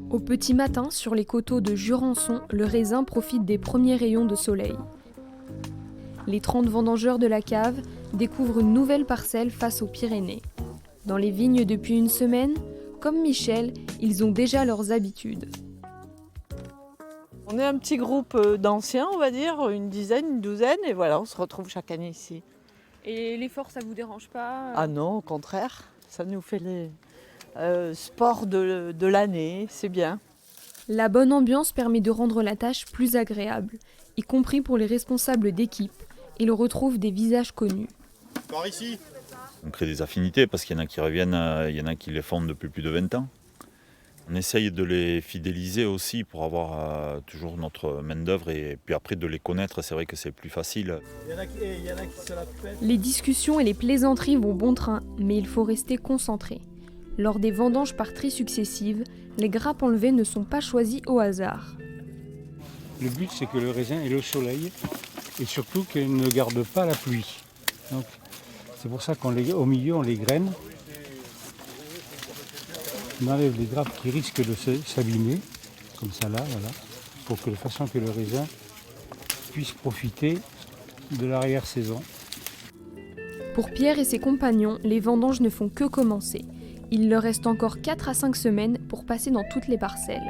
Au petit matin, sur les coteaux de Jurançon, le raisin profite des premiers rayons de soleil. Les 30 vendangeurs de la cave découvrent une nouvelle parcelle face aux Pyrénées. Dans les vignes depuis une semaine, comme Michel, ils ont déjà leurs habitudes. On est un petit groupe d'anciens, on va dire, une dizaine, une douzaine, et voilà, on se retrouve chaque année ici. Et l'effort, ça vous dérange pas? Ah non, au contraire, ça nous fait les sports de l'année, c'est bien. La bonne ambiance permet de rendre la tâche plus agréable, y compris pour les responsables d'équipe. Ils retrouvent des visages connus. Par ici. On crée des affinités parce qu'il y en a qui reviennent, il y en a qui les font depuis plus de 20 ans. On essaye de les fidéliser aussi pour avoir toujours notre main-d'œuvre et puis après de les connaître, c'est vrai que c'est plus facile. Il y en a qui se la pètent. Les discussions et les plaisanteries vont bon train, mais il faut rester concentré. Lors des vendanges par tri successives, les grappes enlevées ne sont pas choisies au hasard. Le but, c'est que le raisin ait le soleil et surtout qu'il ne garde pas la pluie. Donc, c'est pour ça qu'au milieu, on les graine. On enlève les grappes qui risquent de s'abîmer, comme ça là, voilà, pour que de façon que le raisin puisse profiter de l'arrière-saison. Pour Pierre et ses compagnons, les vendanges ne font que commencer. Il leur reste encore 4 à 5 semaines pour passer dans toutes les parcelles.